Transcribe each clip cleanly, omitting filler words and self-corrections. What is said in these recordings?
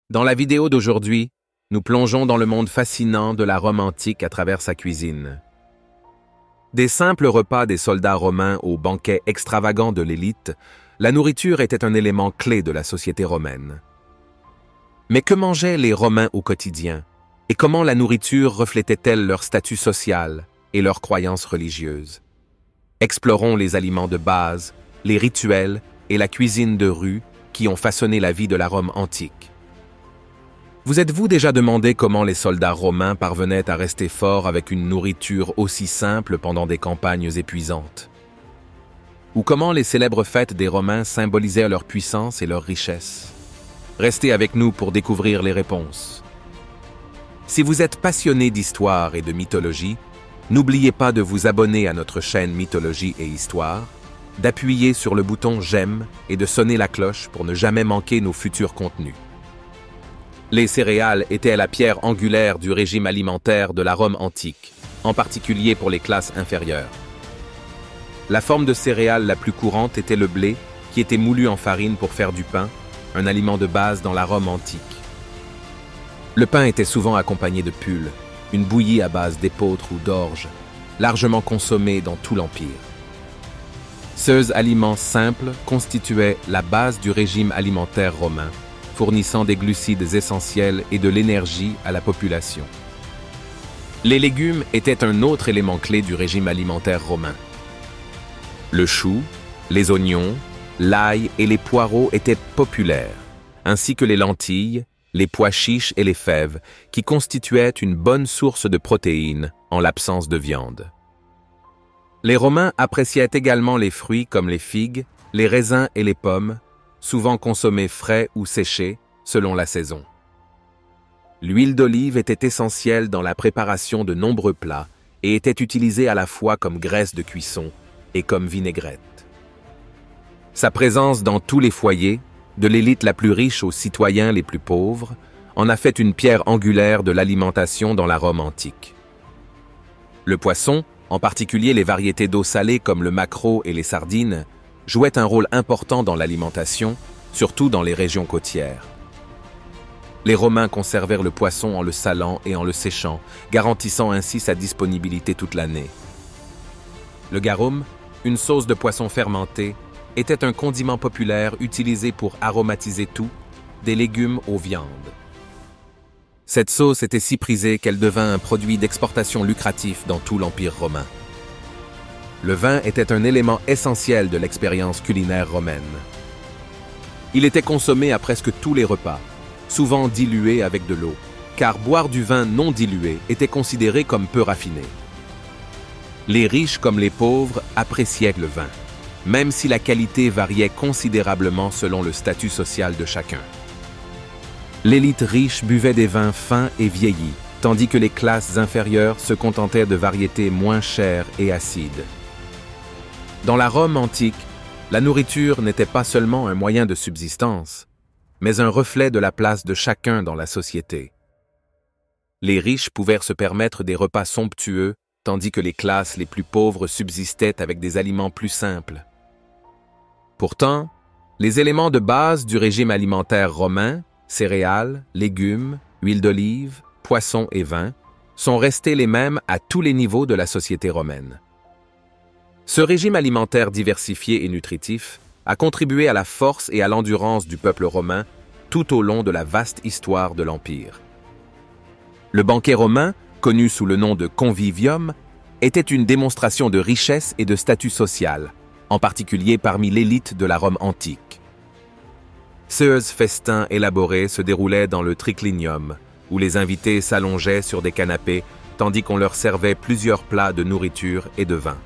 Dans la vidéo d'aujourd'hui, nous plongeons dans le monde fascinant de la Rome antique à travers sa cuisine. Des simples repas des soldats romains aux banquets extravagants de l'élite, la nourriture était un élément clé de la société romaine. Mais que mangeaient les Romains au quotidien? Et comment la nourriture reflétait-elle leur statut social et leurs croyances religieuses? Explorons les aliments de base, les rituels et la cuisine de rue qui ont façonné la vie de la Rome antique. Vous êtes-vous déjà demandé comment les soldats romains parvenaient à rester forts avec une nourriture aussi simple pendant des campagnes épuisantes? Ou comment les célèbres fêtes des Romains symbolisaient leur puissance et leur richesse? Restez avec nous pour découvrir les réponses. Si vous êtes passionné d'histoire et de mythologie, n'oubliez pas de vous abonner à notre chaîne Mythologie et Histoire, d'appuyer sur le bouton J'aime et de sonner la cloche pour ne jamais manquer nos futurs contenus. Les céréales étaient la pierre angulaire du régime alimentaire de la Rome antique, en particulier pour les classes inférieures. La forme de céréale la plus courante était le blé, qui était moulu en farine pour faire du pain, un aliment de base dans la Rome antique. Le pain était souvent accompagné de pulls, une bouillie à base d'épeautre ou d'orge, largement consommée dans tout l'Empire. Ces aliments simples constituaient la base du régime alimentaire romain, fournissant des glucides essentiels et de l'énergie à la population. Les légumes étaient un autre élément clé du régime alimentaire romain. Le chou, les oignons, l'ail et les poireaux étaient populaires, ainsi que les lentilles, les pois chiches et les fèves, qui constituaient une bonne source de protéines en l'absence de viande. Les Romains appréciaient également les fruits comme les figues, les raisins et les pommes, souvent consommés frais ou séchés, selon la saison. L'huile d'olive était essentielle dans la préparation de nombreux plats et était utilisée à la fois comme graisse de cuisson et comme vinaigrette. Sa présence dans tous les foyers, de l'élite la plus riche aux citoyens les plus pauvres, en a fait une pierre angulaire de l'alimentation dans la Rome antique. Le poisson, en particulier les variétés d'eau salée comme le maquereau et les sardines, jouait un rôle important dans l'alimentation, surtout dans les régions côtières. Les Romains conservèrent le poisson en le salant et en le séchant, garantissant ainsi sa disponibilité toute l'année. Le garum, une sauce de poisson fermentée, était un condiment populaire utilisé pour aromatiser tout, des légumes aux viandes. Cette sauce était si prisée qu'elle devint un produit d'exportation lucratif dans tout l'Empire romain. Le vin était un élément essentiel de l'expérience culinaire romaine. Il était consommé à presque tous les repas, souvent dilué avec de l'eau, car boire du vin non dilué était considéré comme peu raffiné. Les riches comme les pauvres appréciaient le vin, même si la qualité variait considérablement selon le statut social de chacun. L'élite riche buvait des vins fins et vieillis, tandis que les classes inférieures se contentaient de variétés moins chères et acides. Dans la Rome antique, la nourriture n'était pas seulement un moyen de subsistance, mais un reflet de la place de chacun dans la société. Les riches pouvaient se permettre des repas somptueux, tandis que les classes les plus pauvres subsistaient avec des aliments plus simples. Pourtant, les éléments de base du régime alimentaire romain, céréales, légumes, huile d'olive, poissons et vin, sont restés les mêmes à tous les niveaux de la société romaine. Ce régime alimentaire diversifié et nutritif a contribué à la force et à l'endurance du peuple romain tout au long de la vaste histoire de l'Empire. Le banquet romain, connu sous le nom de convivium, était une démonstration de richesse et de statut social, en particulier parmi l'élite de la Rome antique. Ces festins élaborés se déroulaient dans le triclinium, où les invités s'allongeaient sur des canapés tandis qu'on leur servait plusieurs plats de nourriture et de vin.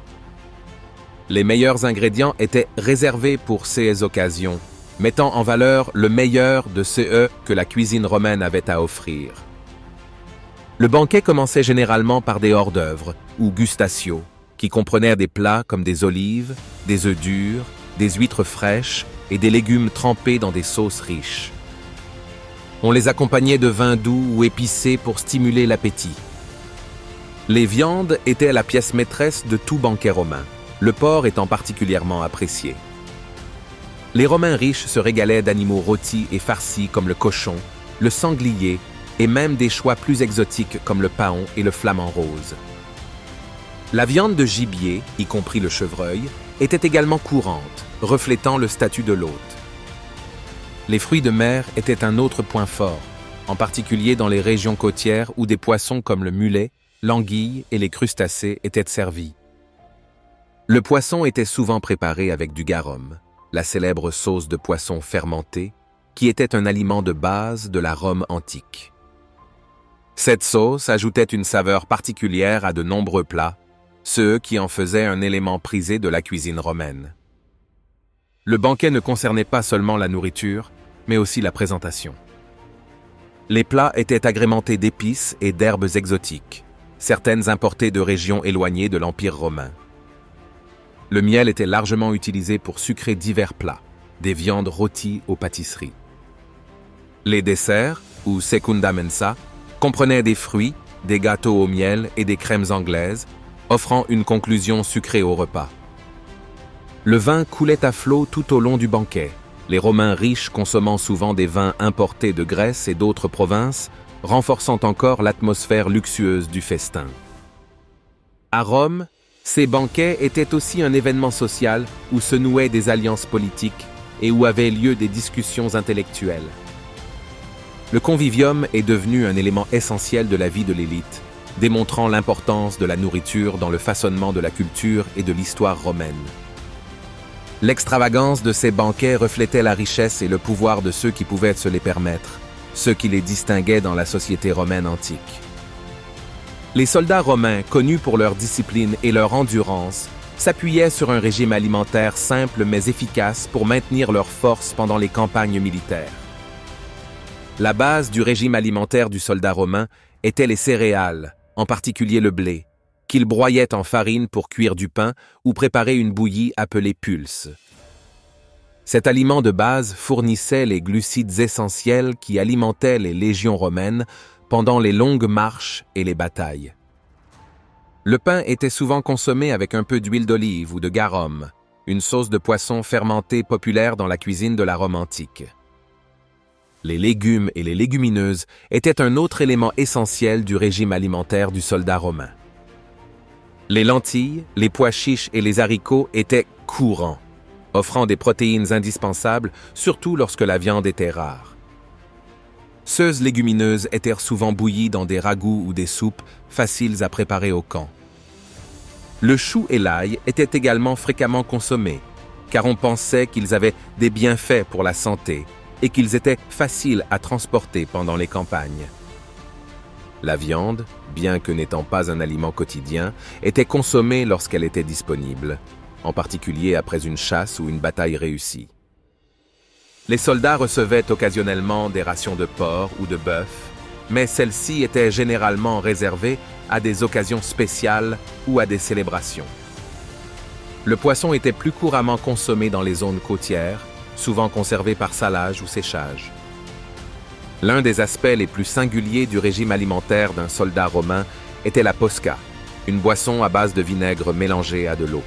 Les meilleurs ingrédients étaient réservés pour ces occasions, mettant en valeur le meilleur de ce que la cuisine romaine avait à offrir. Le banquet commençait généralement par des hors-d'œuvre, ou gustatio, qui comprenaient des plats comme des olives, des œufs durs, des huîtres fraîches et des légumes trempés dans des sauces riches. On les accompagnait de vins doux ou épicés pour stimuler l'appétit. Les viandes étaient la pièce maîtresse de tout banquet romain, le porc étant particulièrement apprécié. Les Romains riches se régalaient d'animaux rôtis et farcis comme le cochon, le sanglier et même des choix plus exotiques comme le paon et le flamant rose. La viande de gibier, y compris le chevreuil, était également courante, reflétant le statut de l'hôte. Les fruits de mer étaient un autre point fort, en particulier dans les régions côtières où des poissons comme le mulet, l'anguille et les crustacés étaient servis. Le poisson était souvent préparé avec du garum, la célèbre sauce de poisson fermentée, qui était un aliment de base de la Rome antique. Cette sauce ajoutait une saveur particulière à de nombreux plats, ceux qui en faisaient un élément prisé de la cuisine romaine. Le banquet ne concernait pas seulement la nourriture, mais aussi la présentation. Les plats étaient agrémentés d'épices et d'herbes exotiques, certaines importées de régions éloignées de l'Empire romain. Le miel était largement utilisé pour sucrer divers plats, des viandes rôties aux pâtisseries. Les desserts, ou secunda mensa, comprenaient des fruits, des gâteaux au miel et des crèmes anglaises, offrant une conclusion sucrée au repas. Le vin coulait à flot tout au long du banquet, les Romains riches consommant souvent des vins importés de Grèce et d'autres provinces, renforçant encore l'atmosphère luxueuse du festin. À Rome, ces banquets étaient aussi un événement social où se nouaient des alliances politiques et où avaient lieu des discussions intellectuelles. Le convivium est devenu un élément essentiel de la vie de l'élite, démontrant l'importance de la nourriture dans le façonnement de la culture et de l'histoire romaine. L'extravagance de ces banquets reflétait la richesse et le pouvoir de ceux qui pouvaient se les permettre, ceux qui les distinguaient dans la société romaine antique. Les soldats romains, connus pour leur discipline et leur endurance, s'appuyaient sur un régime alimentaire simple mais efficace pour maintenir leur force pendant les campagnes militaires. La base du régime alimentaire du soldat romain était les céréales, en particulier le blé, qu'ils broyaient en farine pour cuire du pain ou préparer une bouillie appelée pulse. Cet aliment de base fournissait les glucides essentiels qui alimentaient les légions romaines pendant les longues marches et les batailles. Le pain était souvent consommé avec un peu d'huile d'olive ou de garum, une sauce de poisson fermentée populaire dans la cuisine de la Rome antique. Les légumes et les légumineuses étaient un autre élément essentiel du régime alimentaire du soldat romain. Les lentilles, les pois chiches et les haricots étaient courants, offrant des protéines indispensables, surtout lorsque la viande était rare. Ceuses légumineuses étaient souvent bouillies dans des ragoûts ou des soupes faciles à préparer au camp. Le chou et l'ail étaient également fréquemment consommés, car on pensait qu'ils avaient des bienfaits pour la santé et qu'ils étaient faciles à transporter pendant les campagnes. La viande, bien que n'étant pas un aliment quotidien, était consommée lorsqu'elle était disponible, en particulier après une chasse ou une bataille réussie. Les soldats recevaient occasionnellement des rations de porc ou de bœuf, mais celles-ci étaient généralement réservées à des occasions spéciales ou à des célébrations. Le poisson était plus couramment consommé dans les zones côtières, souvent conservé par salage ou séchage. L'un des aspects les plus singuliers du régime alimentaire d'un soldat romain était la posca, une boisson à base de vinaigre mélangé à de l'eau.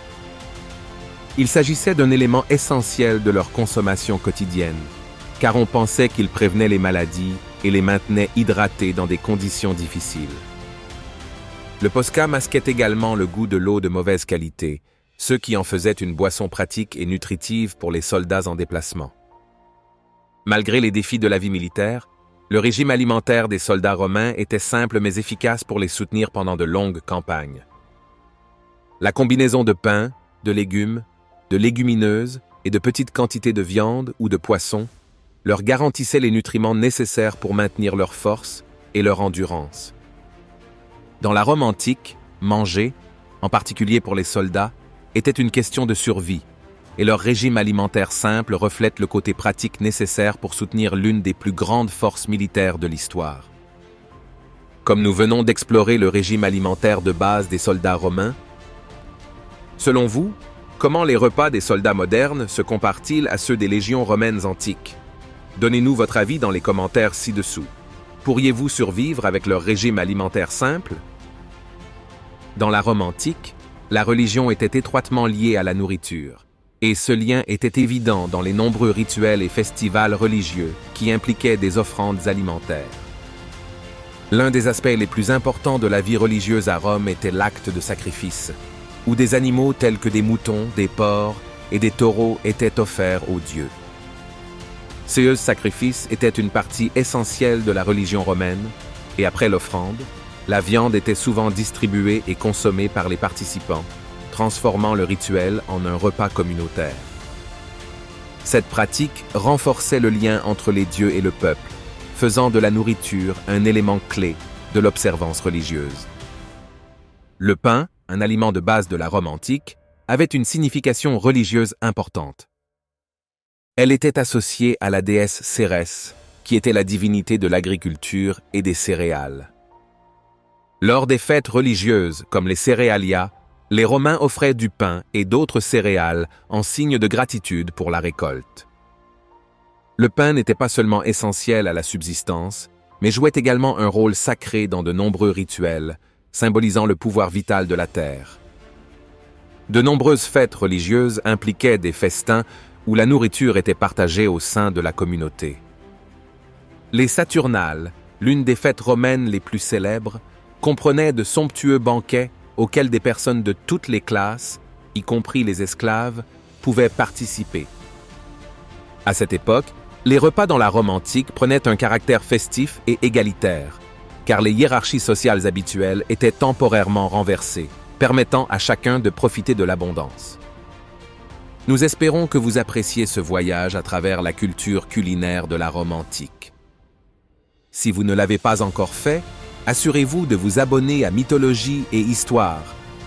Il s'agissait d'un élément essentiel de leur consommation quotidienne, car on pensait qu'il prévenait les maladies et les maintenait hydratés dans des conditions difficiles. Le posca masquait également le goût de l'eau de mauvaise qualité, ce qui en faisait une boisson pratique et nutritive pour les soldats en déplacement. Malgré les défis de la vie militaire, le régime alimentaire des soldats romains était simple mais efficace pour les soutenir pendant de longues campagnes. La combinaison de pain, de légumes, de légumineuses et de petites quantités de viande ou de poisson leur garantissait les nutriments nécessaires pour maintenir leur force et leur endurance. Dans la Rome antique, manger, en particulier pour les soldats, était une question de survie, et leur régime alimentaire simple reflète le côté pratique nécessaire pour soutenir l'une des plus grandes forces militaires de l'histoire. Comme nous venons d'explorer le régime alimentaire de base des soldats romains, selon vous, comment les repas des soldats modernes se comparent-ils à ceux des légions romaines antiques? Donnez-nous votre avis dans les commentaires ci-dessous. Pourriez-vous survivre avec leur régime alimentaire simple? Dans la Rome antique, la religion était étroitement liée à la nourriture, Et ce lien était évident dans les nombreux rituels et festivals religieux qui impliquaient des offrandes alimentaires. L'un des aspects les plus importants de la vie religieuse à Rome était l'acte de sacrifice, où des animaux tels que des moutons, des porcs et des taureaux étaient offerts aux dieux. Ces sacrifices étaient une partie essentielle de la religion romaine, et après l'offrande, la viande était souvent distribuée et consommée par les participants, transformant le rituel en un repas communautaire. Cette pratique renforçait le lien entre les dieux et le peuple, faisant de la nourriture un élément clé de l'observance religieuse. Le pain, un aliment de base de la Rome antique, avait une signification religieuse importante. Elle était associée à la déesse Cérès, qui était la divinité de l'agriculture et des céréales. Lors des fêtes religieuses comme les Céréalia, les Romains offraient du pain et d'autres céréales en signe de gratitude pour la récolte. Le pain n'était pas seulement essentiel à la subsistance, mais jouait également un rôle sacré dans de nombreux rituels, symbolisant le pouvoir vital de la terre. De nombreuses fêtes religieuses impliquaient des festins où la nourriture était partagée au sein de la communauté. Les Saturnales, l'une des fêtes romaines les plus célèbres, comprenaient de somptueux banquets auxquels des personnes de toutes les classes, y compris les esclaves, pouvaient participer. À cette époque, les repas dans la Rome antique prenaient un caractère festif et égalitaire, car les hiérarchies sociales habituelles étaient temporairement renversées, permettant à chacun de profiter de l'abondance. Nous espérons que vous appréciez ce voyage à travers la culture culinaire de la Rome antique. Si vous ne l'avez pas encore fait, assurez-vous de vous abonner à Mythologie et Histoire,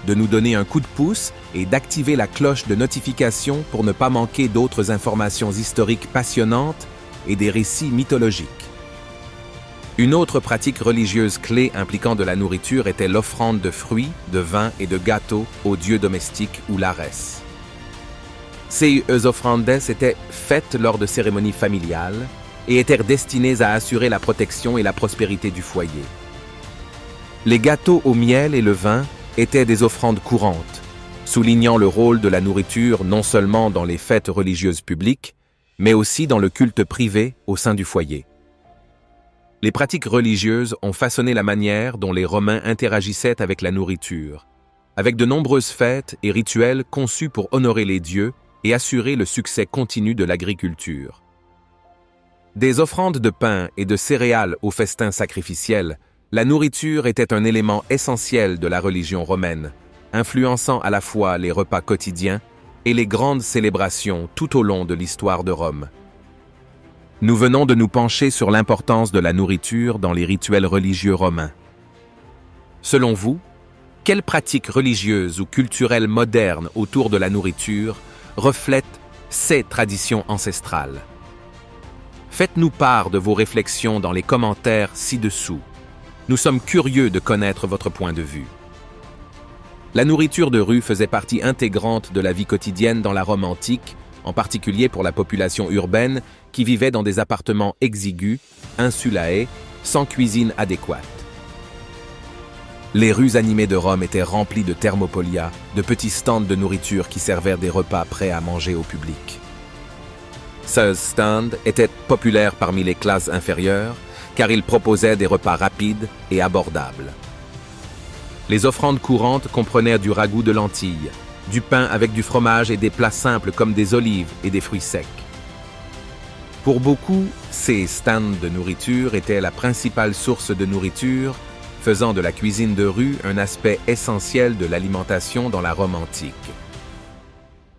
de nous donner un coup de pouce et d'activer la cloche de notification pour ne pas manquer d'autres informations historiques passionnantes et des récits mythologiques. Une autre pratique religieuse clé impliquant de la nourriture était l'offrande de fruits, de vin et de gâteaux aux dieux domestiques ou lares. Ces offrandes étaient faites lors de cérémonies familiales et étaient destinées à assurer la protection et la prospérité du foyer. Les gâteaux au miel et le vin étaient des offrandes courantes, soulignant le rôle de la nourriture non seulement dans les fêtes religieuses publiques, mais aussi dans le culte privé au sein du foyer. Les pratiques religieuses ont façonné la manière dont les Romains interagissaient avec la nourriture, avec de nombreuses fêtes et rituels conçus pour honorer les dieux et assurer le succès continu de l'agriculture. Des offrandes de pain et de céréales aux festins sacrificiels, la nourriture était un élément essentiel de la religion romaine, influençant à la fois les repas quotidiens et les grandes célébrations tout au long de l'histoire de Rome. Nous venons de nous pencher sur l'importance de la nourriture dans les rituels religieux romains. Selon vous, quelles pratiques religieuses ou culturelles modernes autour de la nourriture reflètent ces traditions ancestrales? Faites-nous part de vos réflexions dans les commentaires ci-dessous. Nous sommes curieux de connaître votre point de vue. La nourriture de rue faisait partie intégrante de la vie quotidienne dans la Rome antique, en particulier pour la population urbaine qui vivait dans des appartements exigus, insulae, sans cuisine adéquate. Les rues animées de Rome étaient remplies de thermopolia, de petits stands de nourriture qui servaient des repas prêts à manger au public. Ces stands étaient populaires parmi les classes inférieures, car ils proposaient des repas rapides et abordables. Les offrandes courantes comprenaient du ragoût de lentilles, du pain avec du fromage et des plats simples comme des olives et des fruits secs. Pour beaucoup, ces stands de nourriture étaient la principale source de nourriture, faisant de la cuisine de rue un aspect essentiel de l'alimentation dans la Rome antique.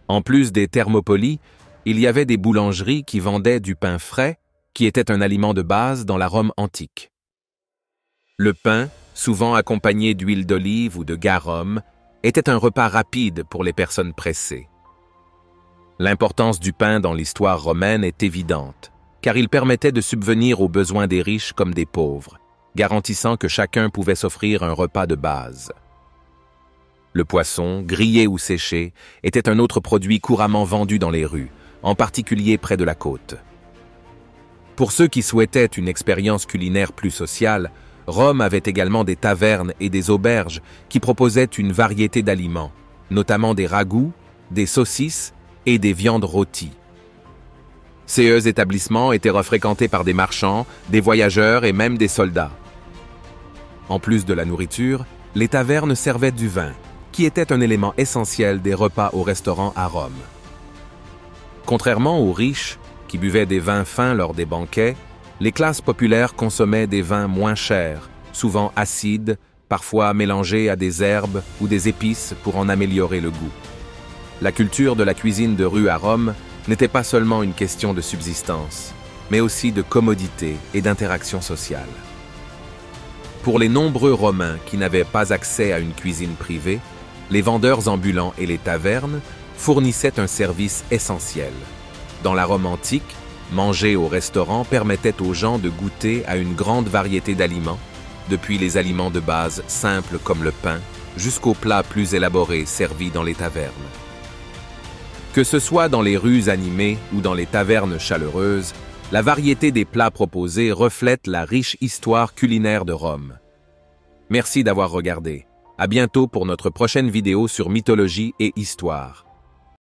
En plus des thermopolies, il y avait des boulangeries qui vendaient du pain frais, qui était un aliment de base dans la Rome antique. Le pain, souvent accompagné d'huile d'olive ou de garum, était un repas rapide pour les personnes pressées. L'importance du pain dans l'histoire romaine est évidente, car il permettait de subvenir aux besoins des riches comme des pauvres, garantissant que chacun pouvait s'offrir un repas de base. Le poisson, grillé ou séché, était un autre produit couramment vendu dans les rues, en particulier près de la côte. Pour ceux qui souhaitaient une expérience culinaire plus sociale, Rome avait également des tavernes et des auberges qui proposaient une variété d'aliments, notamment des ragoûts, des saucisses et des viandes rôties. Ces établissements étaient refréquentés par des marchands, des voyageurs et même des soldats. En plus de la nourriture, les tavernes servaient du vin, qui était un élément essentiel des repas au restaurant à Rome. Contrairement aux riches, qui buvaient des vins fins lors des banquets, les classes populaires consommaient des vins moins chers, souvent acides, parfois mélangés à des herbes ou des épices pour en améliorer le goût. La culture de la cuisine de rue à Rome n'était pas seulement une question de subsistance, mais aussi de commodité et d'interaction sociale. Pour les nombreux Romains qui n'avaient pas accès à une cuisine privée, les vendeurs ambulants et les tavernes fournissaient un service essentiel. Dans la Rome antique, manger au restaurant permettait aux gens de goûter à une grande variété d'aliments, depuis les aliments de base simples comme le pain, jusqu'aux plats plus élaborés servis dans les tavernes. Que ce soit dans les rues animées ou dans les tavernes chaleureuses, la variété des plats proposés reflète la riche histoire culinaire de Rome. Merci d'avoir regardé. À bientôt pour notre prochaine vidéo sur mythologie et histoire.